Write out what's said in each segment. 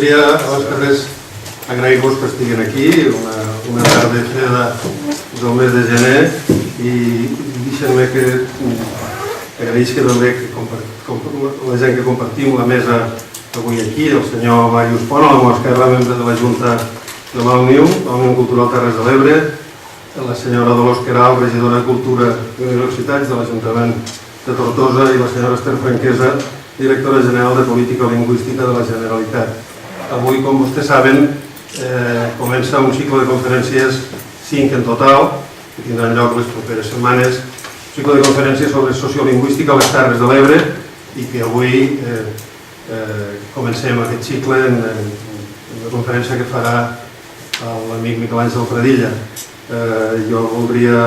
voldria, abans que res, agrair-vos que estiguin aquí, una tarda freda del mes de gener, i deixem-me que agraïsca també la gent que compartim la mesa avui aquí, el senyor Màrius Pont, a la meva esquerra, membre de la Junta de l'Òmnium Cultural Terres de l'Ebre, la senyora Dolors Queralt, regidora de Cultura i Universitats de l'Ajuntament de Tortosa, i la senyora Esther Franquesa, directora general de Política Lingüística de la Generalitat. Avui, com vostès saben, comença un cicle de conferències, 5 en total, que tindran lloc les properes setmanes, un cicle de conferències sobre sociolingüística a les Terres de l'Ebre, i que avui comencem aquest cicle en una conferència que farà l'amic Miquel Àngel Pradilla. Jo voldria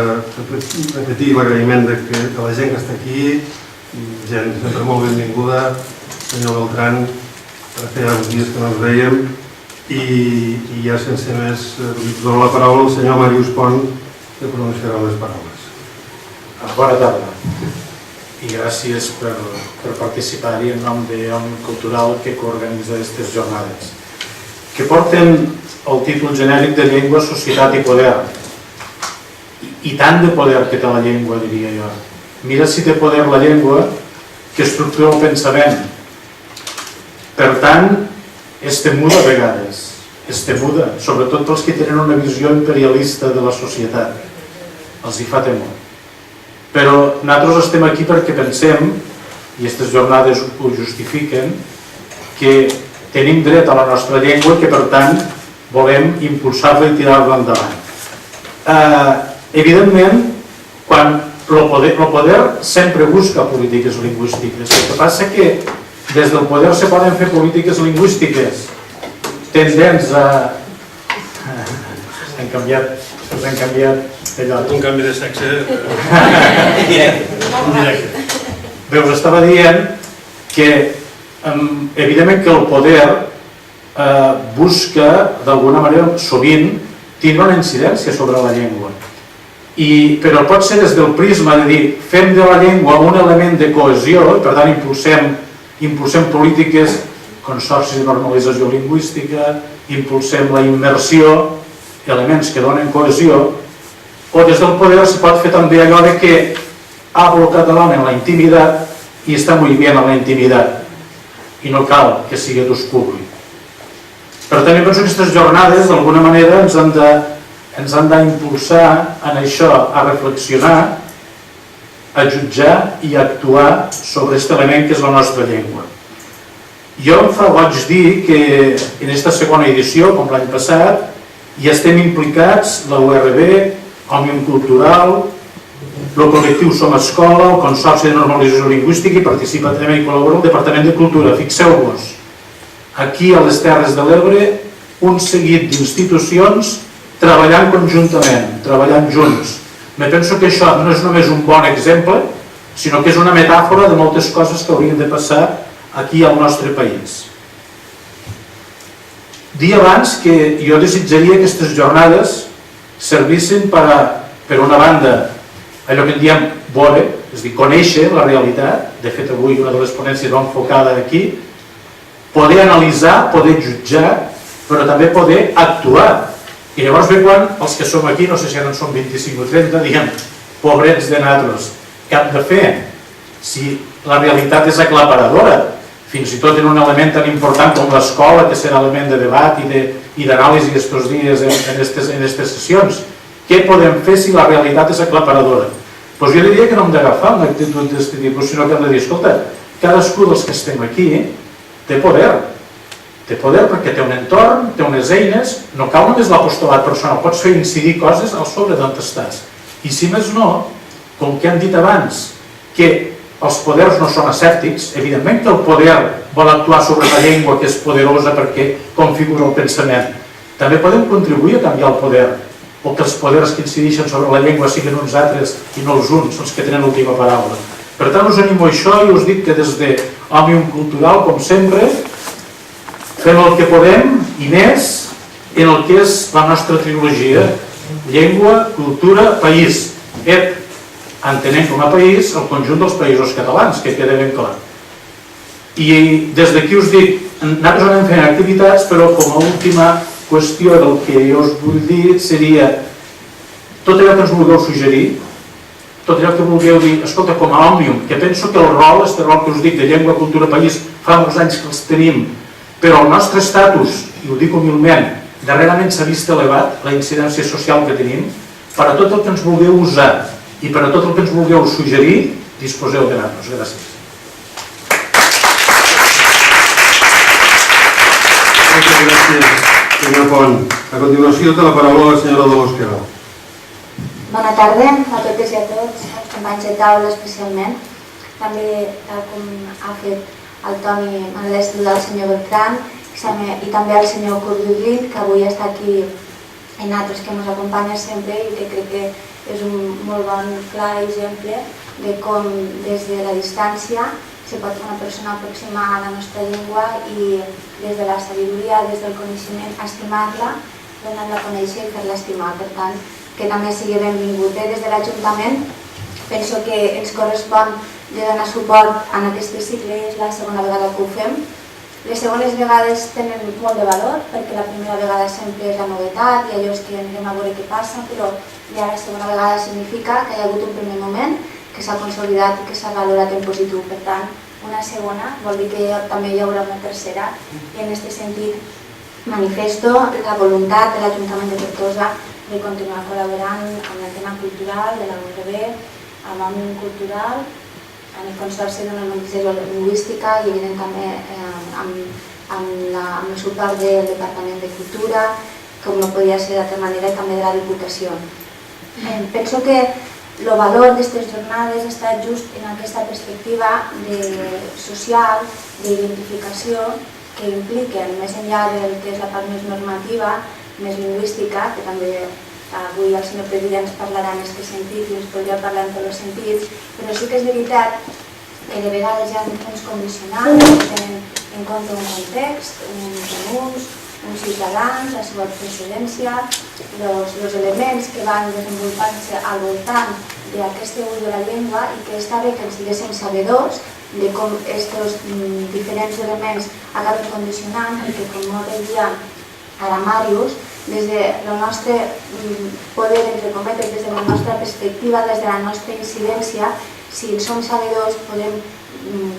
repetir l'agraïment de la gent que està aquí, gent sempre molt benvinguda, senyor Beltran, feia uns dies que no ens veiem, i ja sense més dono la paraula al senyor Màrius Pont, que pronunciarà les paraules. Bona tarda i gràcies per participar-hi en nom d'Òmnium Cultural que coorganitza aquestes jornades, que porten el títol genèric de Llengua, Societat i Poder. I tant de poder que té la llengua, diria jo. Mira si té poder la llengua que estructura el pensament. Per tant, és temuda a vegades, és temuda, sobretot pels que tenen una visió imperialista de la societat. Els hi fa temor. Però nosaltres estem aquí perquè pensem, i aquestes jornades ho justifiquen, que tenim dret a la nostra llengua i que, per tant, volem impulsar-la i tirar-la endavant. Evidentment, quan el poder sempre busca polítiques lingüístiques. El que passa que des del poder se poden fer polítiques lingüístiques tendents a... Han canviat allò. Un canvi de sexe directe. Bé, us estava dient que evidentment que el poder busca d'alguna manera sovint tindre una incidència sobre la llengua. Però pot ser des del prisma de dir fem de la llengua un element de cohesió i per tant impulsem polítiques, consorcis de normalització lingüística, impulsem la immersió, elements que donen cohesió, o des del poder se pot fer també allò de que hablo català en la intimitat i està molt bé en la intimitat i no cal que sigui d'ús públic. Per tant, jo penso que aquestes jornades d'alguna manera ens han d'impulsar en això, a reflexionar, a jutjar i a actuar sobre aquest element que és la nostra llengua. Jo em fa goig dir que en aquesta segona edició, com l'any passat, hi estem implicats la URB, Òmnium Cultural, el col·lectiu Som Escola, el Consorci de Normalització Lingüística i participa també i col·labora el Departament de Cultura. Fixeu-vos, aquí a les Terres de l'Ebre, un seguit d'institucions treballant conjuntament, treballant junts. Me penso que això no és només un bon exemple, sinó que és una metàfora de moltes coses que haurien de passar aquí al nostre país. Dir abans que jo desitjaria que aquestes jornades servissin per una banda allò que en diem veure, és a dir, conèixer la realitat. De fet, avui una de les ponències va enfocada aquí, poder analitzar, poder jutjar, però també poder actuar. I llavors ve quan els que som aquí, no sé si ara en som 25 o 30, diguem, pobrets de nosaltres, què hem de fer? Si la realitat és aclaparadora, fins i tot en un element tan important com l'escola, que serà element de debat i d'anàlisi aquests dies en aquestes sessions, què podem fer si la realitat és aclaparadora? Doncs jo diria que no hem d'agafar una actitud d'aquest tipus, sinó que hem de dir, escolta, cadascú dels que estem aquí té poder. Té poder perquè té un entorn, té unes eines, no cal només l'apostolat personal, pots fer incidir coses al sobre d'on estàs. I si més no, com que han dit abans, que els poders no són escèptics, evidentment que el poder vol actuar sobre la llengua que és poderosa perquè configura el pensament. També podem contribuir a canviar el poder, o que els poders que incideixen sobre la llengua siguin uns altres i no els uns, els que tenen l'última paraula. Per tant, us animo a això i us dic que des d'Òmnium Cultural, com sempre, fem el que podem i més en el que és la nostra trilogia: llengua, cultura, país. Entenem com a país el conjunt dels països catalans, que queda ben clar. I des d'aquí us dic, nosaltres anem fent activitats, però com a última qüestió del que jo us vull dir seria tot allò que ens vulgueu suggerir, tot allò que vulgueu dir, escolta, com a Òmnium, que penso que el rol, este rol que us dic de llengua, cultura, país, fa molts anys que els tenim, però el nostre estatus, i ho dic humilment, darrerament s'ha vist elevat la incidència social que tenim, per a tot el que ens vulgueu usar i per a tot el que ens vulgueu suggerir, disposeu d'anar-nos. Gràcies. Moltes gràcies, senyor Pont. A continuació té la paraula la senyora de l'Osquera. Bona tarda a totes i a tots, als companys de taula especialment. També, tal com ha fet el Toni, m'agrada saludar el senyor Beltrán i també el senyor Corduglin, que avui està aquí en altres que ens acompanya sempre i que crec que és un molt bon, clar exemple de com des de la distància se pot una persona aproximar a la nostra llengua i des de la sabidoria, des del coneixement, estimar-la, donar-la a conèixer i fer-la estimar. Per tant, que també sigui benvingut. Des de l'Ajuntament penso que ens correspon de donar suport en aquest cicle, és la segona vegada que ho fem. Les segones vegades tenen molt de valor perquè la primera vegada sempre és la novetat i allò és que anem a veure què passa, però ja la segona vegada significa que hi ha hagut un primer moment que s'ha consolidat i que s'ha valorat en positiu. Per tant, una segona vol dir que també hi haurà una tercera i en aquest sentit manifesto la voluntat de l'Ajuntament de Tortosa de continuar col·laborant amb el tema cultural de la URB, amb Òmnium Cultural, amb el Consorci de Normalització Lingüística i evident també amb el suport del Departament de Cultura, com no podia ser d'altra manera, i també de la Diputació. Penso que el valor d'aquestes jornades està just en aquesta perspectiva social, d'identificació, que impliquen, més enllà del que és la part més normativa, més lingüística, que també avui el senyor president ens parlarà en aquest sentit i ens podria parlar en tots els sentits, però sí que és veritat que de vegades hi ha uns condicionants que tenen en compte un context, uns comuns, uns ciutadans, la seva procedència, els elements que van desenvolupant-se al voltant d'aquest ús de la llengua i que està bé que ens diguéssim sabedors de com aquests diferents elements acaben condicionant, perquè com molt bé dia ara Màrius, des del nostre poder, entre cometes, des de la nostra perspectiva, des de la nostra incidència, si som sabedors podem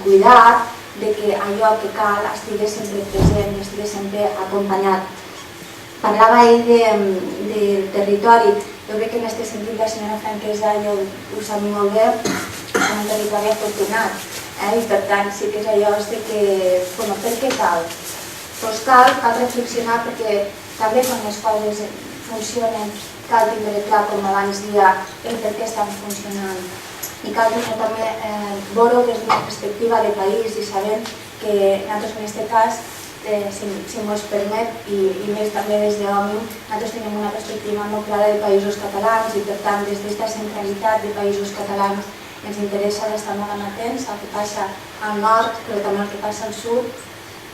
cuidar de que allò que cal estigui sempre present i estigui sempre acompanyat. Parlava ell del territori. Jo crec que en aquest sentit la senyora Franquesa ja ho sap molt bé, és un territori afortunat i per tant sí que és allò que, bueno, per què cal? Doncs cal reflexionar perquè també quan les coses funcionen cal tindre clar, com abans dia, el per què estan funcionant. I cal també veure-ho des d'una perspectiva de país i sabent que nosaltres en aquest cas, si m'ho permet, i més també des d'Òmnium, nosaltres tenim una perspectiva molt clara de països catalans i per tant des d'aquesta centralitat de països catalans ens interessa estar molt amatents al que passa al nord, però també al que passa al sud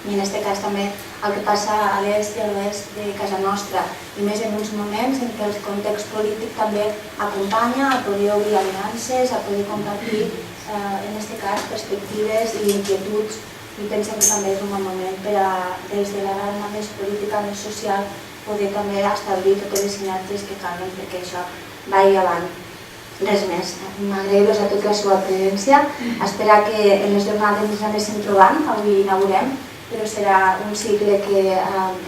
i en aquest cas també el que passa a l'est i a l'oest de casa nostra i més en uns moments en què el context polític també acompanya a poder obrir aliances, a poder compartir en aquest cas perspectives i inquietuds i pensem que també és un bon moment per a des de la banda més política, més social poder també establir totes les sinergies que calguen perquè això vagi avant. Res més, m'agraïo a tota la seva presència, esperar que en les jornades ens anéssim trobant, avui inaugurem, però serà un cicle que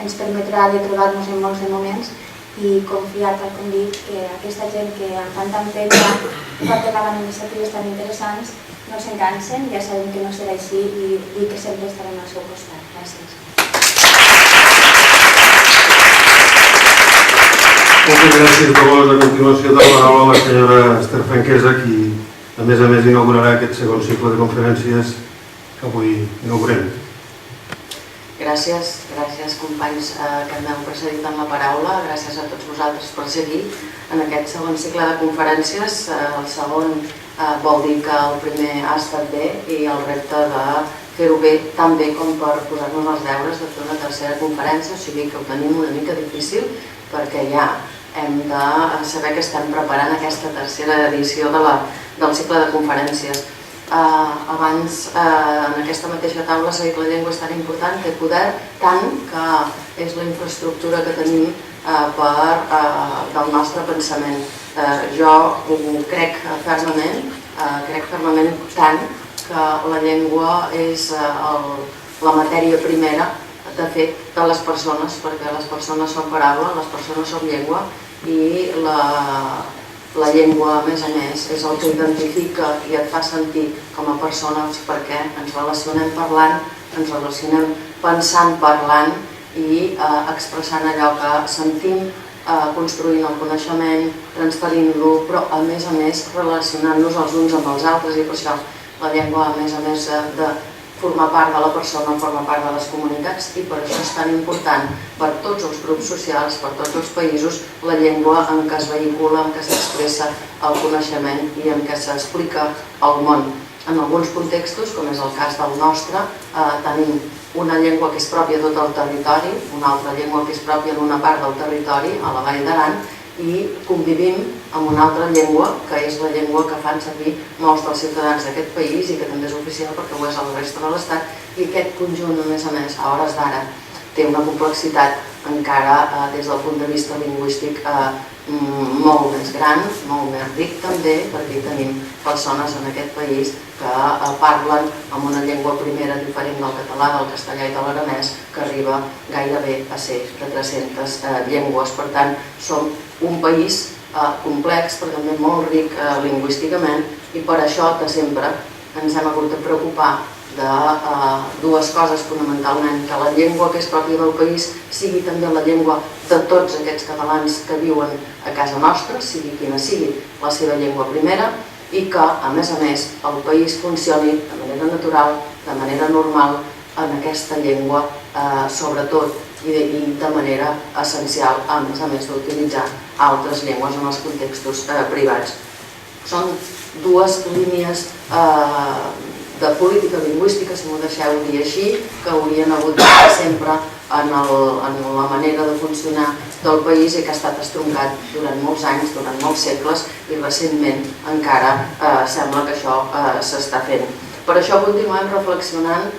ens permetrà de trobar-nos en molts de moments i confiar, tal com dic, que aquesta gent que amb tanta empenta porten davant iniciatives tan interessants no s'encansen, ja sabem que no serà així i que sempre estarem al seu costat. Gràcies. Moltes gràcies, Dolors. A continuació de la paraula a la senyora Esther Franquesa, qui a més inaugurarà aquest segon cicle de conferències que avui inaugurem. Gràcies companys que m'heu precedit en la paraula, gràcies a tots vosaltres per seguir en aquest segon cicle de conferències. El segon vol dir que el primer ha estat bé i el repte de fer-ho bé tan bé com per posar-nos els deures de fer una tercera conferència, o sigui que ho tenim una mica difícil perquè ja hem de saber que estem preparant aquesta tercera edició del cicle de conferències. abans en aquesta mateixa taula s'ha dit que la llengua és tan important, té poder, tant que és la infraestructura que tenim del nostre pensament. Jo crec fermament tant que la llengua és la matèria primera, de fet, de les persones, perquè les persones són paraula, les persones són llengua, i la llengua, a més, és el que identifica i et fa sentir com a persones, perquè ens relacionem parlant, ens relacionem pensant parlant i expressant allò que sentim, construint el coneixement, transferint-lo, però a més relacionant-nos els uns amb els altres, i per això la llengua, a més de formar part de la persona, forma part de les comunitats, i per això és tan important per tots els grups socials, per tots els països, la llengua en què es vehicula, en què s'expressa el coneixement i en què s'explica el món. En alguns contextos, com és el cas del nostre, tenim una llengua que és pròpia de tot el territori, una altra llengua que és pròpia d'una part del territori, a la Vall d'Aran, i convivim amb una altra llengua, que és la llengua que fan servir molts dels ciutadans d'aquest país i que també és oficial perquè ho és a la resta de l'Estat, i aquest conjunt, a més, a hores d'ara, té una complexitat encara des del punt de vista lingüístic molt més gran, molt més ric també, perquè hi tenim persones en aquest país que parlen amb una llengua primera diferent del català, del castellà i de l'aranès, que arriba gairebé a ser de 300 llengües. Per tant, som un país complex, però també molt ric lingüísticament, i per això de sempre ens hem hagut de preocupar de dues coses fonamentalment: que la llengua que és pròpia del país sigui també la llengua de tots aquests catalans que viuen a casa nostra, sigui quina sigui la seva llengua primera, i que, a més, el país funcioni de manera natural, de manera normal, en aquesta llengua, sobretot, i de manera essencial, a més d'utilitzar altres llengües en els contextos privats. Són dues línies de política lingüística, si m'ho deixeu dir així, que haurien hagut d'estar sempre en la manera de funcionar del país i que ha estat estroncat durant molts anys, durant molts segles, i recentment encara sembla que això s'està fent. Per això continuem reflexionant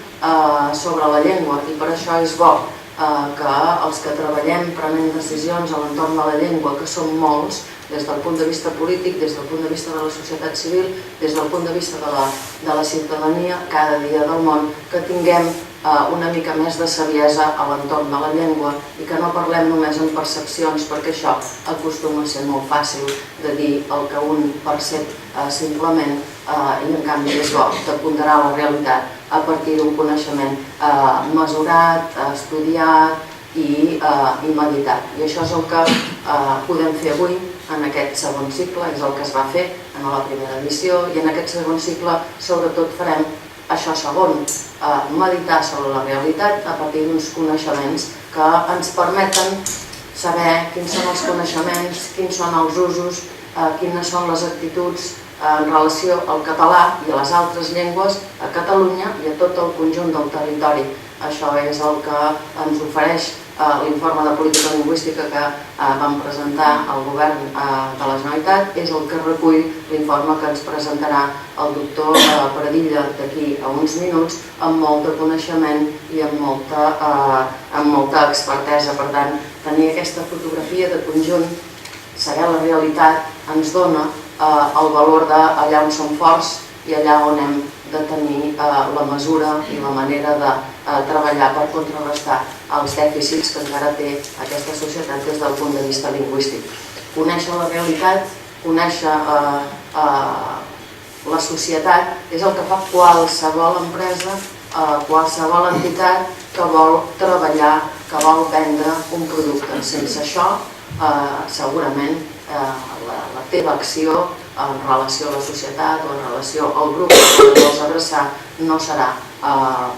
sobre la llengua, i per això és bo que els que treballem prenent decisions a l'entorn de la llengua, que som molts, des del punt de vista polític, des del punt de vista de la societat civil, des del punt de vista de la ciutadania, cada dia del món, que tinguem una mica més de saviesa a l'entorn de la llengua i que no parlem només en percepcions, perquè això acostuma a ser molt fàcil de dir el que un percep simplement, i en canvi és bo de ponderar la realitat a partir d'un coneixement mesurat, estudiat i meditat. I això és el que podem fer avui en aquest segon cicle, és el que es va fer en la primera edició, i en aquest segon cicle sobretot farem això segon, meditar sobre la realitat a partir d'uns coneixements que ens permeten saber quins són els coneixements, quins són els usos, quines són les actituds en relació al català i a les altres llengües a Catalunya i a tot el conjunt del territori. Això és el que ens ofereix l'informe de política lingüística que vam presentar al govern de la Generalitat, és el que recull l'informe que ens presentarà el doctor Pradilla d'aquí a uns minuts, amb molt de coneixement i amb molta expertesa. Per tant, tenir aquesta fotografia de conjunt, saber la realitat, ens dona el valor d'allà on som forts i allà on hem de tenir la mesura i la manera de treballar per contrarrestar els dèficits que encara té aquesta societat des del punt de vista lingüístic. Conèixer la realitat, conèixer la societat, és el que fa qualsevol empresa, qualseva entitat que vol treballar, que vol vendre un producte. Sense això, segurament la teva acció en relació a la societat o en relació al grup que vols abraçar no serà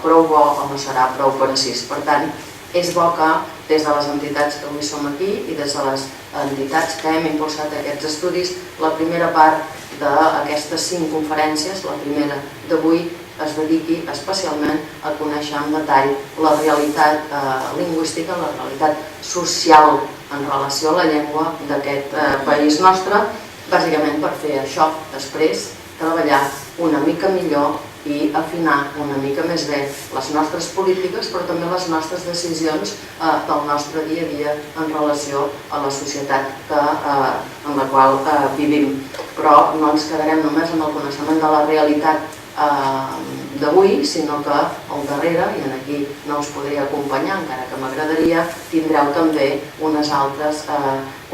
prou bo o no serà prou precís. Per tant, és bo que des de les entitats que avui som aquí i des de les entitats que hem impulsat aquests estudis, la primera part d'aquestes 5 conferències, la primera d'avui, es dediqui especialment a conèixer en detall la realitat lingüística, la realitat social en relació a la llengua d'aquest país nostre, bàsicament per fer això després treballar una mica millor i afinar una mica més bé les nostres polítiques, però també les nostres decisions del nostre dia a dia en relació a la societat en la qual vivim. Però no ens quedarem només en el coneixement de la realitat d'avui, sinó que al darrere, i aquí no us podria acompanyar, encara que m'agradaria, tindreu també unes altres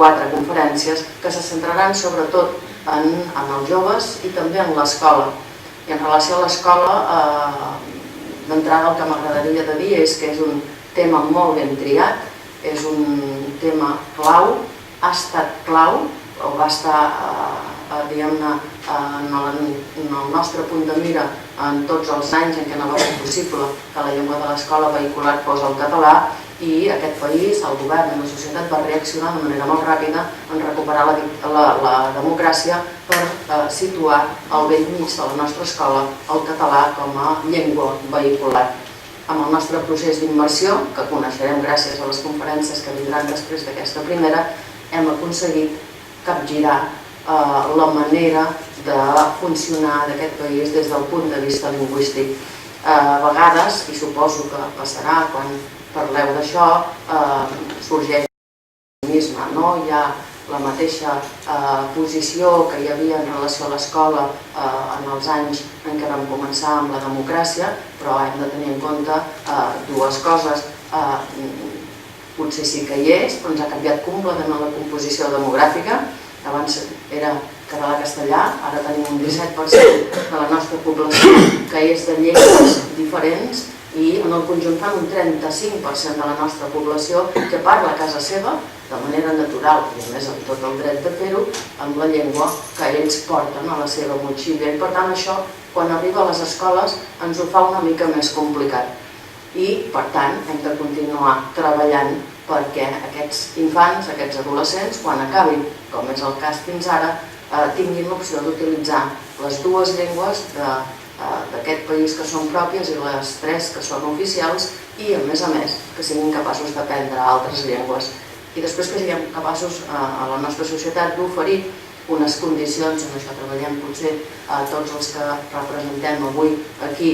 4 conferències que se centraran sobretot en els joves i també en l'escola. I en relació a l'escola, d'entrada el que m'agradaria de dir és que és un tema molt ben triat, és un tema clau, ha estat clau, o va estar, diguem-ne, en el nostre punt de mira en tots els anys en què no va ser possible que la llengua de l'escola vehicular fos el català, i aquest país, el govern i la societat va reaccionar de manera molt ràpida en recuperar la democràcia per situar al bell mig de la nostra escola el català com a llengua vehicular. Amb el nostre procés d'immersió, que coneixerem gràcies a les conferències que vindran després d'aquesta primera, hem aconseguit capgirar la manera de funcionar d'aquest país des del punt de vista lingüístic. A vegades, i suposo que passarà quan parleu d'això, sorgeix l'optimisme, no? Hi ha la mateixa posició que hi havia en relació a l'escola en els anys en què vam començar amb la democràcia, però hem de tenir en compte 2 coses. Potser sí que hi és, però ens ha canviat completament la composició demogràfica. Abans era català-castellà, ara tenim un 17% de la nostra població que és de llengües diferents i en el conjunt fan un 35% de la nostra població que parla a casa seva de manera natural, i a més amb tot el dret de fer-ho, amb la llengua que ells porten a la seva motxilla. I per tant això, quan arriba a les escoles, ens ho fa una mica més complicat. I per tant hem de continuar treballant perquè aquests infants, aquests adolescents, quan acabin, com és el cas fins ara, tinguin l'opció d'utilitzar les 2 llengües d'aquest país que són pròpies i les 3 que són oficials i, a més, que siguin capaços d'aprendre altres llengües. I després que siguem capaços a la nostra societat d'oferir unes condicions, en això treballem potser tots els que representem avui aquí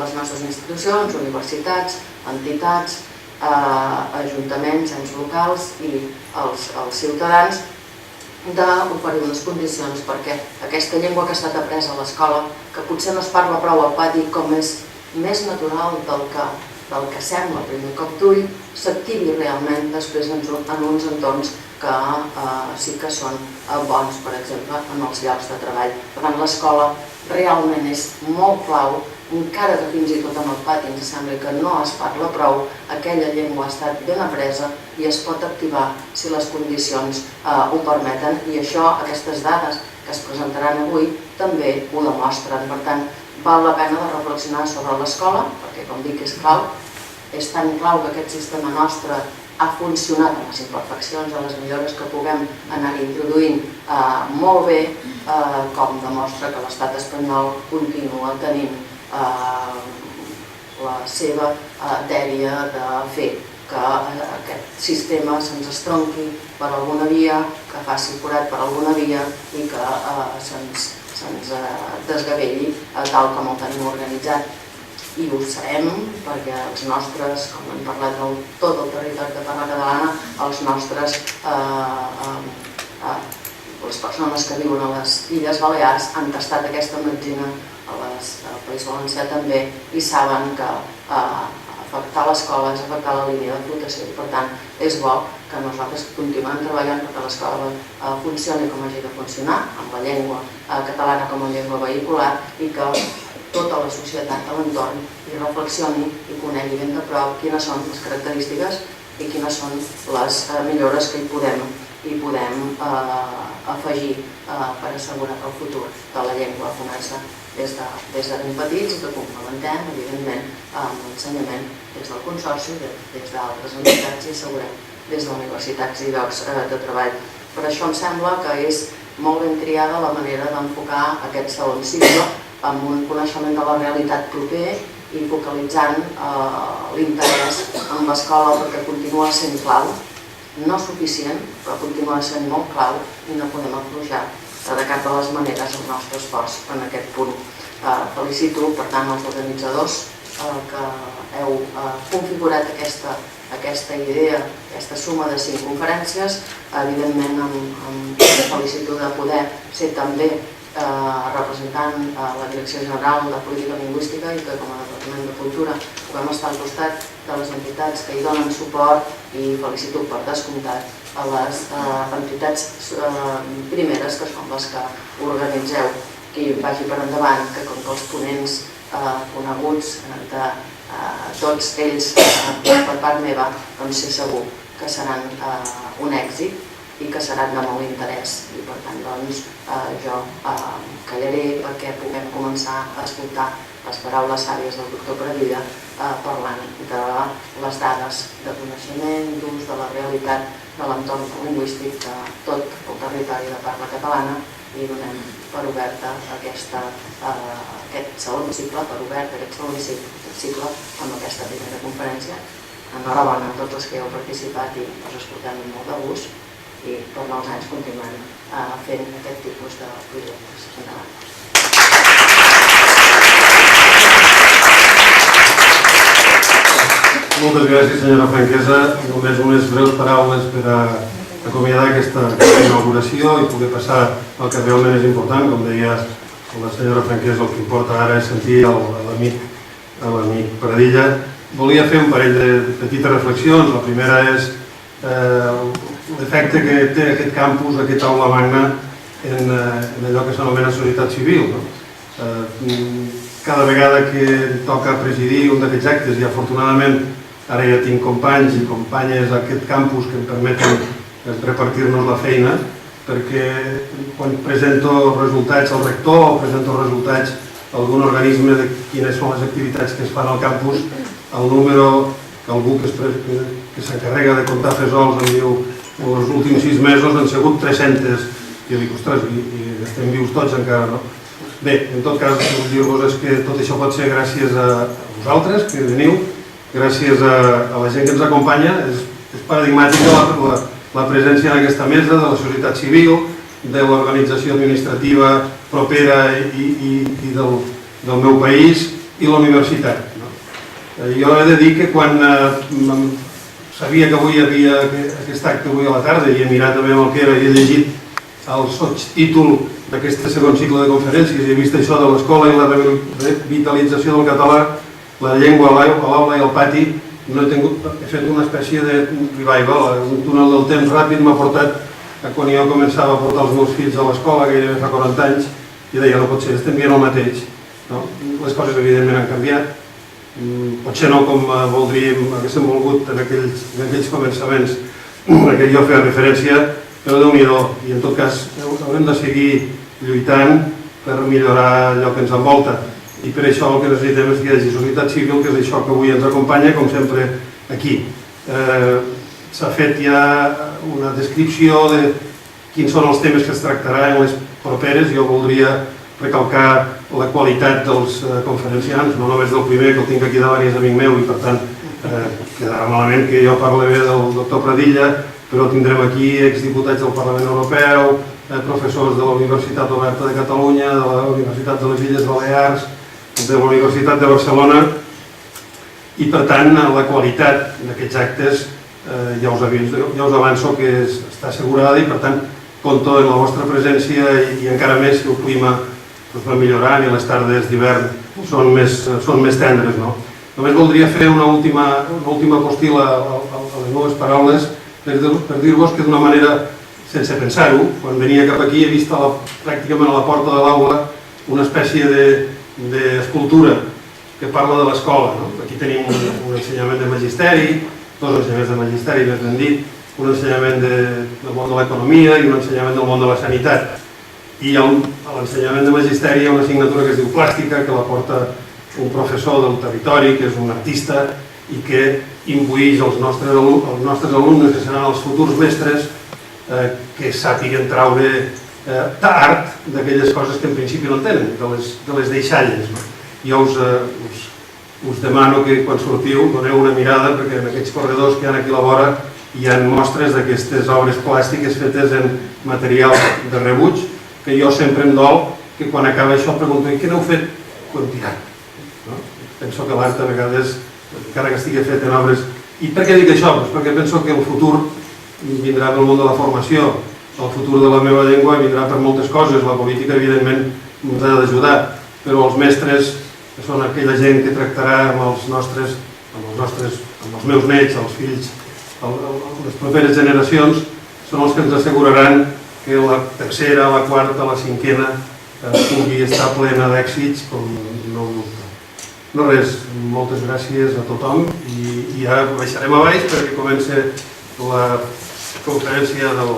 les nostres institucions, universitats, entitats, ajuntaments, ens locals i els ciutadans, d'oferir unes condicions perquè aquesta llengua que ha estat apresa a l'escola, que potser no es parla prou al pati com és més natural del que sembla a primer cop d'ull, s'activi realment després en uns entorns que sí que són bons, per exemple, en els llocs de treball. Per tant, l'escola realment és molt clau, encara que fins i tot en el pati ens sembla que no es parla prou, aquella llengua ha estat ben apresa i es pot activar si les condicions ho permeten, i això, aquestes dades que es presentaran avui, també ho demostren. Per tant, val la pena de reflexionar sobre l'escola, perquè, com dic, és clau. És tan clau que aquest sistema nostre ha funcionat amb les imperfeccions, amb les millores que puguem anar introduint molt bé, com demostra que l'estat espanyol continua tenint la seva dèria de fer que aquest sistema se'ns estronqui per alguna via, que faci forat per alguna via i que se'ns desgavelli tal com el tenim organitzat. I ho serem perquè els nostres, com hem parlat de tot el territori de parla catalana, els nostres, les persones que viuen a les Illes Balears han tastat aquesta metzina, al País Valencià també, i saben que afectar l'escola és afectar la línia de flotació i per tant és bo que nosaltres continuem treballant perquè l'escola funcioni com hagi de funcionar, amb la llengua catalana com a llengua vehicular, i que tota la societat a l'entorn hi reflexioni i conegui ben de prop quines són les característiques i quines són les millores que hi podem afegir per assegurar que el futur de la llengua comença des de ben petits i que complementem, evidentment, amb l'ensenyament des del Consorci, des d'altres entitats i assegurem des d'universitats i llocs de treball. Per això em sembla que és molt ben triada la manera d'enfocar aquest segon cicle amb un coneixement de la realitat proper i focalitzant l'interès en l'escola perquè continua sent clau, no suficient, però continua sent molt clau i no podem afluixar de cap de les maneres el nostre esforç en aquest punt. Felicito, per tant, els organitzadors que heu configurat aquesta idea, aquesta suma de 5 conferències. Evidentment, em felicito de poder ser també representant la Direcció General de Política Lingüística i que com a Departament de Cultura puguem estar al costat de les entitats que hi donen suport i felicito per descomptat a les entitats primeres que són les que organitzeu. Que vagi per endavant, que com que els ponents coneguts de tots ells per part meva, doncs sé segur que seran un èxit i que seran de molt interès i per tant doncs jo callaré perquè puguem començar a escoltar les paraules sàvies del doctor Pradilla parlant de les dades de coneixement, d'ús de la realitat de l'entorn lingüístic de tot el territori de parla catalana i donem per oberta aquest segon cicle, amb aquesta primera conferència. Enhorabona a tots els que heu participat i us escoltem amb molt de gust i per molts anys continuem fent aquest tipus de projectes. Endavant. Moltes gràcies, senyora Franquesa. Només unes breus paraules per acomiadar aquesta inauguració i poder passar al que realment és important. Com deia la senyora Franquesa, el que importa ara és sentir l'amic Pradilla. Volia fer un parell de petites reflexions. La primera és l'efecte que té aquest campus, aquest aula magna, en allò que s'anomena societat civil. Cada vegada que toca presidir un d'aquests actes, i afortunadament ara ja tinc companys i companyes a aquest campus que em permeten repartir-nos la feina, perquè quan presento resultats al rector o presento resultats a algun organisme de quines són les activitats que es fan al campus, el número que algú que s'encarrega de comptar fesols em diu els últims 6 mesos han sigut 300. I jo dic, ostres, i estem vius tots encara, no? Bé, en tot cas, vull dir-vos és que tot això pot ser gràcies a vosaltres, que veniu, gràcies a la gent que ens acompanya. És paradigmàtica la presència en aquesta mesa de la societat civil, de l'organització administrativa propera i del meu país i la universitat. Jo he de dir que quan sabia que avui hi havia aquest acte avui a la tarda i he mirat també amb el que era i he llegit el sotstítol d'aquest segon cicle de conferències i he vist això de l'escola i la revitalització del català, la llengua a l'aula i al pati, he fet una espècie de revival, un túnel del temps ràpid m'ha portat a quan jo començava a portar els meus fills a l'escola, gairebé fa 40 anys, i deia, no pot ser, estem dient el mateix. Les coses evidentment han canviat, potser no com haguéssim volgut en aquells començaments a què jo feia referència, però Déu-n'hi-do, i en tot cas haurem de seguir lluitant per millorar allò que ens envolta. I per això el que necessitem és que hi hagi societat civil, que és això que avui ens acompanya, com sempre, aquí. S'ha fet ja una descripció de quins són els temes que es tractarà en les properes. Jo voldria recalcar la qualitat dels conferenciants, no només del primer, que el tinc aquí davant i és amic meu, i per tant quedarà malament que jo parli bé del doctor Pradilla, però tindrem aquí exdiputats del Parlament Europeu, professors de la Universitat Oberta de Catalunya, de la Universitat de les Illes Balears, de la Universitat de Barcelona, i per tant la qualitat d'aquests actes ja us avanço que està assegurada i per tant compto en la vostra presència i encara més si el clima va millorant i les tardes d'hivern són més tendres. Només voldria fer una última postila a les meves paraules per dir-vos que d'una manera, sense pensar-ho, quan venia cap aquí he vist pràcticament a la porta de l'aula una espècie d'escultura que parla de l'escola. Aquí tenim un ensenyament de magisteri, dos ensenyaments de magisteri, més ben dit, un ensenyament del món de l'economia i un ensenyament del món de la sanitat. I a l'ensenyament de magisteri hi ha una assignatura que es diu plàstica, que la porta un professor del territori, que és un artista, i que imbuïx als nostres alumnes, que seran els futurs mestres, que sàpiguen traure art d'aquelles coses que en principi no tenen, de les deixalles. Jo us demano que quan sortiu doneu una mirada, perquè en aquests corredors que hi ha aquí a la vora hi ha mostres d'aquestes obres plàstiques fetes en material de rebuig, que jo sempre em dol que quan acaba això pregunto i què n'heu fet quantitat? Penso que l'art a vegades, encara que estigui fet en obres... I per què dic això? Perquè penso que el futur vindrà pel món de la formació, el futur de la meva llengua vindrà per moltes coses, la política evidentment ens ha d'ajudar, però els mestres, que són aquella gent que tractarà amb els meus nets, els fills, les properes generacions, són els que ens asseguraran que la tercera, la quarta, la cinquena pugui estar plena d'èxits com no ho dubto. No res, moltes gràcies a tothom i ara baixarem a baix perquè comença la conferència del